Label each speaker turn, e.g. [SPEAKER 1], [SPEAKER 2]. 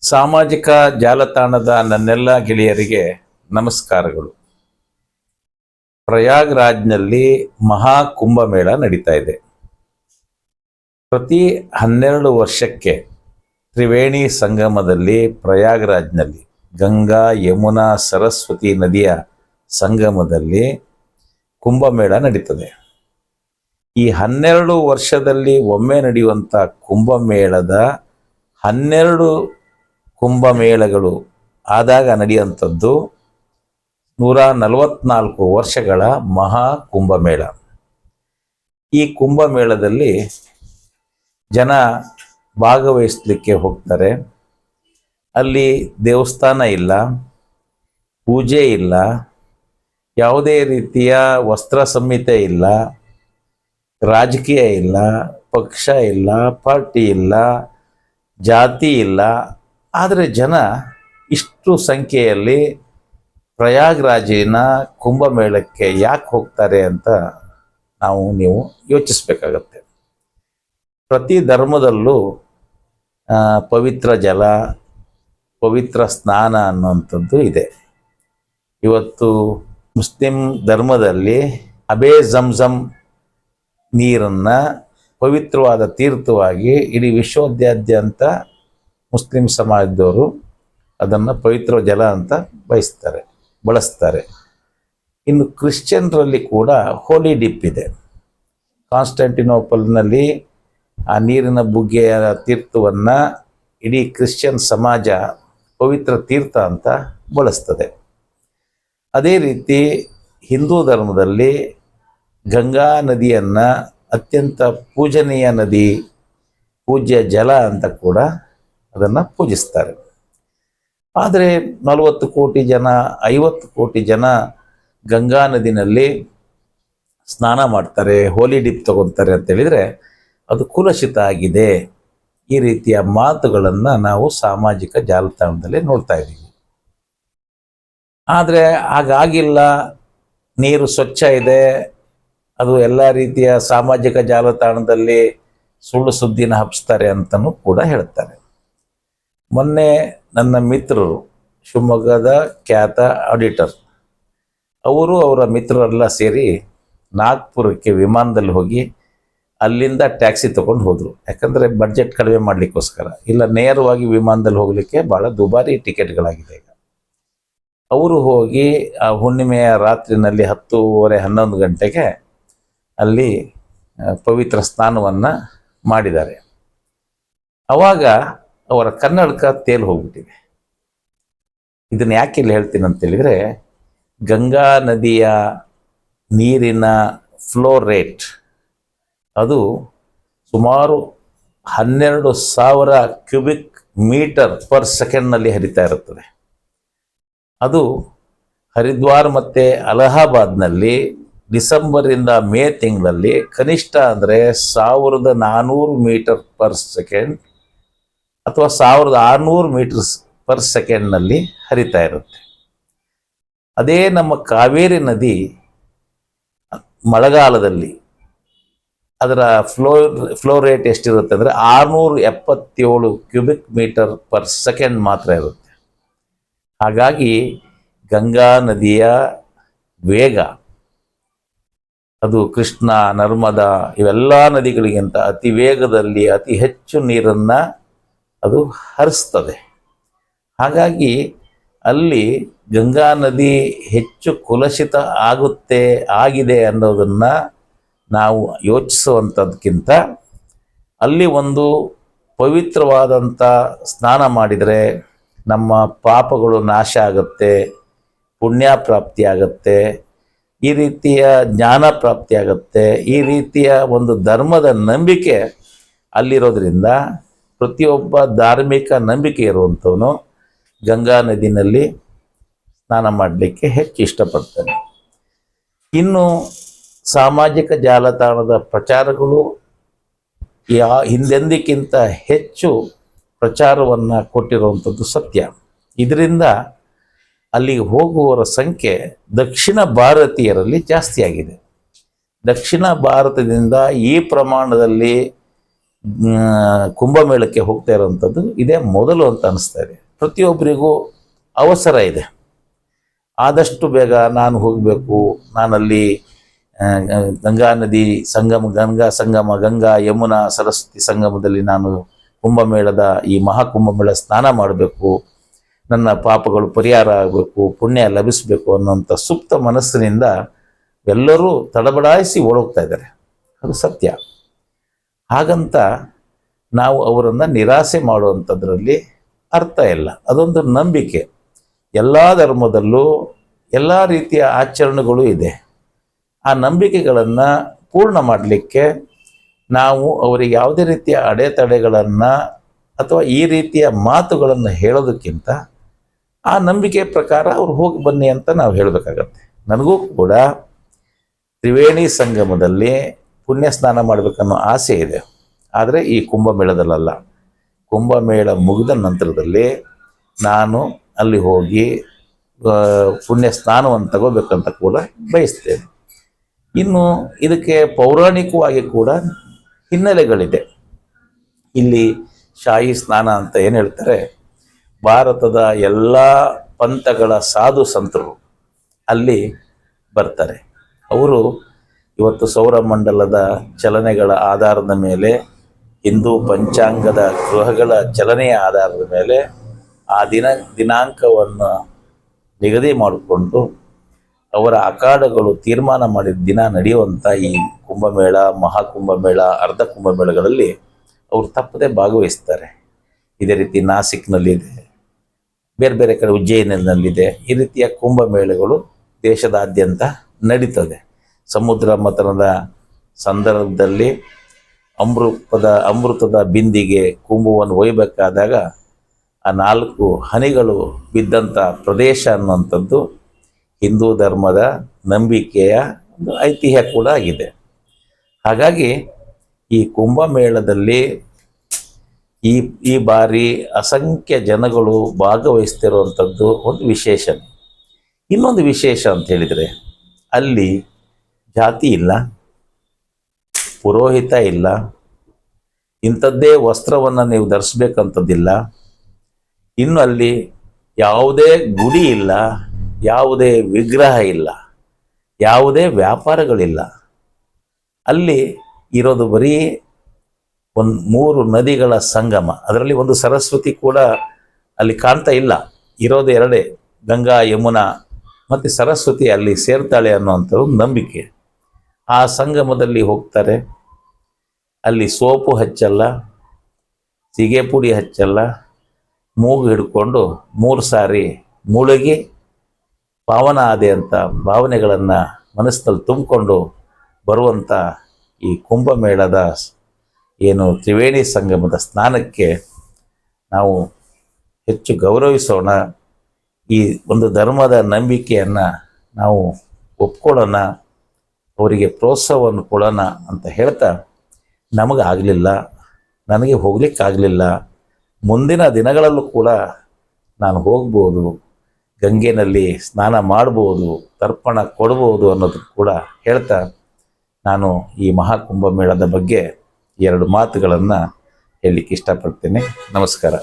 [SPEAKER 1] ಸಾಮಾಜಿಕ ಜಾಲತಾಣದ ನನ್ನೆಲ್ಲ ಗೆಳೆಯರಿಗೆ ನಮಸ್ಕಾರಗಳು. ಪ್ರಯಾಗ್ರಾಜ್ನಲ್ಲಿ ಮಹಾ ಕುಂಭಮೇಳ ನಡೀತಾ ಇದೆ. ಪ್ರತಿ 12 ವರ್ಷಕ್ಕೆ ತ್ರಿವೇಣಿ ಸಂಗಮದಲ್ಲಿ ಪ್ರಯಾಗ್ರಾಜ್ನಲ್ಲಿ ಗಂಗಾ ಯಮುನಾ ಸರಸ್ವತಿ ನದಿಯ ಸಂಗಮದಲ್ಲಿ ಕುಂಭಮೇಳ ನಡೀತದೆ. ಈ 12 ವರ್ಷದಲ್ಲಿ ಒಮ್ಮೆ ನಡೆಯುವಂಥ ಕುಂಭಮೇಳದ 12 ಕುಂಭಮೇಳಗಳು ಆದಾಗ ನಡೆಯುವಂಥದ್ದು 144 ವರ್ಷಗಳ ಮಹಾ ಕುಂಭಮೇಳ. ಈ ಕುಂಭಮೇಳದಲ್ಲಿ ಜನ ಭಾಗವಹಿಸಲಿಕ್ಕೆ ಹೋಗ್ತಾರೆ. ಅಲ್ಲಿ ದೇವಸ್ಥಾನ ಇಲ್ಲ, ಪೂಜೆ ಇಲ್ಲ, ಯಾವುದೇ ರೀತಿಯ ವಸ್ತ್ರ ಸಂಹಿತೆ ಇಲ್ಲ, ರಾಜಕೀಯ ಇಲ್ಲ, ಪಕ್ಷ ಇಲ್ಲ, ಪಾರ್ಟಿ ಇಲ್ಲ, ಜಾತಿ ಇಲ್ಲ. ಆದರೆ ಜನ ಇಷ್ಟು ಸಂಖ್ಯೆಯಲ್ಲಿ ಪ್ರಯಾಗ್ರಾಜಿನ ಕುಂಭಮೇಳಕ್ಕೆ ಯಾಕೆ ಹೋಗ್ತಾರೆ ಅಂತ ನೀವು ಯೋಚಿಸಬೇಕಾಗತ್ತೆ. ಪ್ರತಿ ಧರ್ಮದಲ್ಲೂ ಪವಿತ್ರ ಜಲ, ಪವಿತ್ರ ಸ್ನಾನ ಅನ್ನುವಂಥದ್ದು ಇದೆ. ಇವತ್ತು ಮುಸ್ಲಿಂ ಧರ್ಮದಲ್ಲಿ ಅಬೇ ಜಮ್ಜಮ್ ನೀರನ್ನು ಪವಿತ್ರವಾದ ತೀರ್ಥವಾಗಿ ಇಡೀ ವಿಶ್ವದಾದ್ಯಂತ ಮುಸ್ಲಿಂ ಸಮಾಜದವರು ಅದನ್ನು ಪವಿತ್ರ ಜಲ ಅಂತ ಬಳಸ್ತಾರೆ. ಇನ್ನು ಕ್ರಿಶ್ಚಿಯನ್ರಲ್ಲಿ ಕೂಡ ಹೋಲಿ ಡಿಪ್ ಇದೆ. ಕಾನ್ಸ್ಟಂಟಿನೋಪಲ್ನಲ್ಲಿ ಆ ನೀರಿನ ಬುಗ್ಗೆಯ ತೀರ್ಥವನ್ನು ಇಡೀ ಕ್ರಿಶ್ಚಿಯನ್ ಸಮಾಜ ಪವಿತ್ರ ತೀರ್ಥ ಅಂತ ಬಳಸ್ತದೆ. ಅದೇ ರೀತಿ ಹಿಂದೂ ಧರ್ಮದಲ್ಲಿ ಗಂಗಾ ನದಿಯನ್ನು ಅತ್ಯಂತ ಪೂಜನೀಯ ನದಿ, ಪೂಜ್ಯ ಜಲ ಅಂತ ಕೂಡ ಅದನ್ನು ಪೂಜಿಸ್ತಾರೆ. ಆದರೆ 40 ಕೋಟಿ ಜನ, 50 ಕೋಟಿ ಜನ ಗಂಗಾ ನದಿನಲ್ಲಿ ಸ್ನಾನ ಮಾಡ್ತಾರೆ, ಹೋಲಿ ಡಿಪ್ ತಗೊತಾರೆ ಅಂತೇಳಿದರೆ ಅದು ಕುಲಷಿತ ಆಗಿದೆ. ಈ ರೀತಿಯ ಮಾತುಗಳನ್ನು ನಾವು ಸಾಮಾಜಿಕ ಜಾಲತಾಣದಲ್ಲಿ ನೋಡ್ತಾ ಇದ್ದೀವಿ. ಆದರೆ ಹಾಗಾಗಿಲ್ಲ, ನೀರು ಸ್ವಚ್ಛ ಇದೆ, ಅದು ಎಲ್ಲ ರೀತಿಯ ಸಾಮಾಜಿಕ ಜಾಲತಾಣದಲ್ಲಿ ಸುಳ್ಳು ಸುದ್ದಿನ ಹಬ್ಬಿಸ್ತಾರೆ ಅಂತಲೂ ಕೂಡ ಹೇಳ್ತಾರೆ. ಮೊನ್ನೆ ನನ್ನ ಮಿತ್ರರು, ಶಿವಮೊಗ್ಗದ ಖ್ಯಾತ ಆಡಿಟರ್, ಅವರ ಮಿತ್ರರೆಲ್ಲ ಸೇರಿ ನಾಗ್ಪುರಕ್ಕೆ ವಿಮಾನದಲ್ಲಿ ಹೋಗಿ ಅಲ್ಲಿಂದ ಟ್ಯಾಕ್ಸಿ ತೊಗೊಂಡು ಹೋದರು. ಯಾಕಂದರೆ ಬಡ್ಜೆಟ್ ಕಡಿಮೆ ಮಾಡಲಿಕ್ಕೋಸ್ಕರ. ಇಲ್ಲ, ನೇರವಾಗಿ ವಿಮಾನದಲ್ಲಿ ಹೋಗಲಿಕ್ಕೆ ಭಾಳ ದುಬಾರಿ ಟಿಕೆಟ್ಗಳಾಗಿದೆ ಈಗ. ಅವರು ಹೋಗಿ ಆ ಹುಣ್ಣಿಮೆಯ ರಾತ್ರಿನಲ್ಲಿ 10:30-11 ಗಂಟೆಗೆ ಅಲ್ಲಿ ಪವಿತ್ರ ಸ್ನಾನವನ್ನು ಮಾಡಿದ್ದಾರೆ. ಆವಾಗ ಅವರ ಕನ್ನಡಕ ತೇಲ್ ಹೋಗ್ಬಿಟ್ಟಿದೆ. ಇದನ್ನು ಯಾಕೆ ಇಲ್ಲಿ ಹೇಳ್ತೀನಿ ಅಂತೇಳಿದರೆ, ಗಂಗಾ ನದಿಯ ನೀರಿನ ಫ್ಲೋ ರೇಟ್ ಅದು ಸುಮಾರು 12,000 ಕ್ಯೂಬಿಕ್ ಮೀಟರ್ ಪರ್ ಸೆಕೆಂಡ್ನಲ್ಲಿ ಹರಿತಾ ಇರುತ್ತದೆ. ಅದು ಹರಿದ್ವಾರ್ ಮತ್ತು ಅಲಹಾಬಾದ್ನಲ್ಲಿ ಡಿಸೆಂಬರಿಂದ ಮೇ ತಿಂಗಳಲ್ಲಿ ಕನಿಷ್ಠ ಅಂದರೆ 1400 ಮೀಟರ್ ಪರ್ ಸೆಕೆಂಡ್ ಅಥವಾ 1600 ಮೀಟರ್ಸ್ ಪರ್ ಸೆಕೆಂಡ್ನಲ್ಲಿ ಹರಿತಾ ಇರುತ್ತೆ. ಅದೇ ನಮ್ಮ ಕಾವೇರಿ ನದಿ ಮಳೆಗಾಲದಲ್ಲಿ ಅದರ ಫ್ಲೋ ರೇಟ್ ಎಷ್ಟಿರುತ್ತೆ ಅಂದರೆ 677 ಕ್ಯೂಬಿಕ್ ಮೀಟರ್ ಪರ್ ಸೆಕೆಂಡ್ ಮಾತ್ರ ಇರುತ್ತೆ. ಹಾಗಾಗಿ ಗಂಗಾ ನದಿಯ ವೇಗ ಅದು ಕೃಷ್ಣ, ನರ್ಮದಾ ಇವೆಲ್ಲ ನದಿಗಳಿಗಿಂತ ಅತಿ ವೇಗದಲ್ಲಿ ಅತಿ ಹೆಚ್ಚು ನೀರನ್ನು ಅದು ಹರಿಸ್ತದೆ. ಹಾಗಾಗಿ ಅಲ್ಲಿ ಗಂಗಾ ನದಿ ಹೆಚ್ಚು ಕುಲಷಿತ ಆಗಿದೆ ಅನ್ನೋದನ್ನು ನಾವು ಯೋಚಿಸುವಂಥದ್ದಕ್ಕಿಂತ ಅಲ್ಲಿ ಒಂದು ಪವಿತ್ರವಾದಂಥ ಸ್ನಾನ ಮಾಡಿದರೆ ನಮ್ಮ ಪಾಪಗಳು ನಾಶ ಆಗುತ್ತೆ, ಪುಣ್ಯ ಪ್ರಾಪ್ತಿ ಆಗುತ್ತೆ, ಈ ರೀತಿಯ ಜ್ಞಾನ ಪ್ರಾಪ್ತಿ ಆಗುತ್ತೆ. ಈ ರೀತಿಯ ಒಂದು ಧರ್ಮದ ನಂಬಿಕೆ ಅಲ್ಲಿರೋದ್ರಿಂದ ಪ್ರತಿಯೊಬ್ಬ ಧಾರ್ಮಿಕ ನಂಬಿಕೆ ಇರುವಂಥವನು ಗಂಗಾ ನದಿನಲ್ಲಿ ಸ್ನಾನ ಮಾಡಲಿಕ್ಕೆ ಹೆಚ್ಚು ಇಷ್ಟಪಡ್ತಾನೆ. ಇನ್ನು ಸಾಮಾಜಿಕ ಜಾಲತಾಣದ ಪ್ರಚಾರಗಳು ಹಿಂದೆಂದಕ್ಕಿಂತ ಹೆಚ್ಚು ಪ್ರಚಾರವನ್ನು ಕೊಟ್ಟಿರುವಂಥದ್ದು ಸತ್ಯ. ಇದರಿಂದ ಅಲ್ಲಿಗೆ ಹೋಗುವವರ ಸಂಖ್ಯೆ ದಕ್ಷಿಣ ಭಾರತೀಯರಲ್ಲಿ ಜಾಸ್ತಿ ಆಗಿದೆ. ದಕ್ಷಿಣ ಭಾರತದಿಂದ ಈ ಪ್ರಮಾಣದಲ್ಲಿ ಕುಂಭಮೇಳಕ್ಕೆ ಹೋಗ್ತಾ ಇರೋವಂಥದ್ದು ಇದೇ ಮೊದಲು ಅಂತ ಅನಿಸ್ತಾ ಇದೆ. ಪ್ರತಿಯೊಬ್ಬರಿಗೂ ಅವಸರ ಇದೆ. ಆದಷ್ಟು ಬೇಗ ನಾನು ಹೋಗಬೇಕು, ನಾನಲ್ಲಿ ಗಂಗಾ ನದಿ ಸಂಗಮ, ಗಂಗಾ ಯಮುನಾ ಸರಸ್ವತಿ ಸಂಗಮದಲ್ಲಿ ನಾನು ಕುಂಭಮೇಳದ ಈ ಮಹಾಕುಂಭಮೇಳ ಸ್ನಾನ ಮಾಡಬೇಕು, ನನ್ನ ಪಾಪಗಳು ಪರಿಹಾರ ಆಗಬೇಕು, ಪುಣ್ಯ ಲಭಿಸಬೇಕು ಅನ್ನೋಂಥ ಸುಪ್ತ ಮನಸ್ಸಿನಿಂದ ಎಲ್ಲರೂ ತಡಬಡಾಯಿಸಿ ಓಡೋಗ್ತಾ ಇದ್ದಾರೆ. ಅದು ಸತ್ಯ. ಹಾಗಂತ ನಾವು ಅವರನ್ನು ನಿರಾಸೆ ಮಾಡುವಂಥದ್ರಲ್ಲಿ ಅರ್ಥ ಇಲ್ಲ. ಅದೊಂದು ನಂಬಿಕೆ. ಎಲ್ಲ ಧರ್ಮದಲ್ಲೂ ಎಲ್ಲ ರೀತಿಯ ಆಚರಣೆಗಳು ಇದೆ. ಆ ನಂಬಿಕೆಗಳನ್ನು ಪೂರ್ಣ ಮಾಡಲಿಕ್ಕೆ ನಾವು ಅವರಿಗೆ ಯಾವುದೇ ರೀತಿಯ ಅಡೆತಡೆಗಳನ್ನು ಅಥವಾ ಈ ರೀತಿಯ ಮಾತುಗಳನ್ನು ಹೇಳೋದಕ್ಕಿಂತ ಆ ನಂಬಿಕೆ ಪ್ರಕಾರ ಅವ್ರು ಹೋಗಿ ಬನ್ನಿ ಅಂತ ನಾವು ಹೇಳಬೇಕಾಗತ್ತೆ. ನನಗೂ ಕೂಡ ತ್ರಿವೇಣಿ ಸಂಗಮದಲ್ಲಿ ಪುಣ್ಯ ಸ್ನಾನ ಮಾಡಬೇಕನ್ನೋ ಆಸೆ ಇದೆ. ಆದರೆ ಈ ಕುಂಭಮೇಳದಲ್ಲ. ಕುಂಭಮೇಳ ಮುಗಿದ ನಂತರದಲ್ಲಿ ನಾನು ಅಲ್ಲಿ ಹೋಗಿ ಪುಣ್ಯ ಸ್ನಾನವನ್ನು ತಗೋಬೇಕಂತ ಕೂಡ ಬಯಸ್ತೇನೆ. ಇನ್ನು ಇದಕ್ಕೆ ಪೌರಾಣಿಕವಾಗಿ ಕೂಡ ಹಿನ್ನೆಲೆಗಳಿದೆ. ಇಲ್ಲಿ ಶಾಹಿ ಸ್ನಾನ ಅಂತ ಏನು ಹೇಳ್ತಾರೆ, ಭಾರತದ ಎಲ್ಲ ಪಂಥಗಳ ಸಾಧು ಸಂತರು ಅಲ್ಲಿ ಬರ್ತಾರೆ. ಅವರು ಇವತ್ತು ಸೌರಮಂಡಲದ ಚಲನೆಗಳ ಆಧಾರದ ಮೇಲೆ, ಹಿಂದೂ ಪಂಚಾಂಗದ ಗ್ರಹಗಳ ಚಲನೆಯ ಆಧಾರದ ಮೇಲೆ ಆ ದಿನಾಂಕವನ್ನು ನಿಗದಿ ಮಾಡಿಕೊಂಡು ಅವರ ಅಖಾಡಗಳು ತೀರ್ಮಾನ ಮಾಡಿದ ದಿನ ನಡೆಯುವಂಥ ಈ ಕುಂಭಮೇಳ, ಮಹಾಕುಂಭಮೇಳ, ಅರ್ಧ ಕುಂಭಮೇಳಗಳಲ್ಲಿ ಅವರು ತಪ್ಪದೆ ಭಾಗವಹಿಸ್ತಾರೆ. ಇದೇ ರೀತಿ ನಾಸಿಕ್ನಲ್ಲಿದೆ, ಬೇರೆ ಬೇರೆ ಕಡೆ ಉಜ್ಜಯಿನಲ್ಲಿದೆ. ಈ ರೀತಿಯ ಕುಂಭಮೇಳಗಳು ದೇಶದಾದ್ಯಂತ ನಡೀತದೆ. ಸಮುದ್ರ ಮಥನದ ಸಂದರ್ಭದಲ್ಲಿ ಅಮೃತದ ಬಿಂದಿಗೆ ಕುಂಭವನ್ನು ಒಯ್ಯಬೇಕಾದಾಗ ಆ 4 ಹನಿಗಳು ಬಿದ್ದಂಥ ಪ್ರದೇಶ ಅನ್ನುವಂಥದ್ದು ಹಿಂದೂ ಧರ್ಮದ ನಂಬಿಕೆಯ ಒಂದು ಐತಿಹ್ಯ ಕೂಡ ಆಗಿದೆ. ಹಾಗಾಗಿ ಈ ಕುಂಭಮೇಳದಲ್ಲಿ ಈ ಬಾರಿ ಅಸಂಖ್ಯ ಜನಗಳು ಭಾಗವಹಿಸ್ತಿರುವಂಥದ್ದು ಒಂದು ವಿಶೇಷ. ಇನ್ನೊಂದು ವಿಶೇಷ ಅಂತ ಹೇಳಿದರೆ, ಅಲ್ಲಿ ಜಾತಿ ಇಲ್ಲ, ಪುರೋಹಿತ ಇಲ್ಲ, ಇಂಥದ್ದೇ ವಸ್ತ್ರವನ್ನು ನೀವು ಧರಿಸ್ಬೇಕಂಥದ್ದಿಲ್ಲ. ಇನ್ನು ಅಲ್ಲಿ ಯಾವುದೇ ಗುಡಿ ಇಲ್ಲ, ಯಾವುದೇ ವಿಗ್ರಹ ಇಲ್ಲ, ಯಾವುದೇ ವ್ಯಾಪಾರಗಳಿಲ್ಲ. ಅಲ್ಲಿ ಇರೋದು ಬರೀ 3 ನದಿಗಳ ಸಂಗಮ. ಅದರಲ್ಲಿ ಒಂದು ಸರಸ್ವತಿ ಕೂಡ ಅಲ್ಲಿ ಕಾಣ್ತಾ ಇಲ್ಲ. ಇರೋದು 2, ಗಂಗಾ ಯಮುನಾ ಮತ್ತು ಸರಸ್ವತಿ ಅಲ್ಲಿ ಸೇರ್ತಾಳೆ ಅನ್ನೋಂಥ ಒಂದು ನಂಬಿಕೆ. ಆ ಸಂಗಮದಲ್ಲಿ ಹೋಗ್ತಾರೆ. ಅಲ್ಲಿ ಸೋಪು ಹಚ್ಚಲ್ಲ, ಸೀಗೆ ಪುಡಿ ಹಚ್ಚಲ್ಲ, ಮೂಗು ಹಿಡ್ಕೊಂಡು 3 ಸಾರಿ ಮುಳುಗಿ ಪಾವನ ಆದೆ ಅಂತ ಭಾವನೆಗಳನ್ನು ಮನಸ್ಸಿನಲ್ಲಿ ತುಂಬಿಕೊಂಡು ಬರುವಂಥ ಈ ಕುಂಭಮೇಳದ ಏನು ತ್ರಿವೇಣಿ ಸಂಗಮದ ಸ್ನಾನಕ್ಕೆ ನಾವು ಹೆಚ್ಚು ಗೌರವಿಸೋಣ. ಈ ಒಂದು ಧರ್ಮದ ನಂಬಿಕೆಯನ್ನು ನಾವು ಒಪ್ಕೊಳ್ಳೋಣ, ಅವರಿಗೆ ಪ್ರೋತ್ಸಾಹವನ್ನು ಕೊಡೋಣ ಅಂತ ಹೇಳ್ತಾ, ನಮಗಾಗಲಿಲ್ಲ, ನನಗೆ ಹೋಗ್ಲಿಕ್ಕಾಗಲಿಲ್ಲ, ಮುಂದಿನ ದಿನಗಳಲ್ಲೂ ಕೂಡ ನಾನು ಹೋಗ್ಬೋದು, ಗಂಗೆನಲ್ಲಿ ಸ್ನಾನ ಮಾಡ್ಬೋದು, ತರ್ಪಣ ಕೊಡ್ಬೋದು ಅನ್ನೋದು ಕೂಡ ಹೇಳ್ತಾ ನಾನು ಈ ಮಹಾಕುಂಭಮೇಳದ ಬಗ್ಗೆ 2 ಮಾತುಗಳನ್ನು ಹೇಳಲಿಕ್ಕೆ ಇಷ್ಟಪಡ್ತೇನೆ. ನಮಸ್ಕಾರ.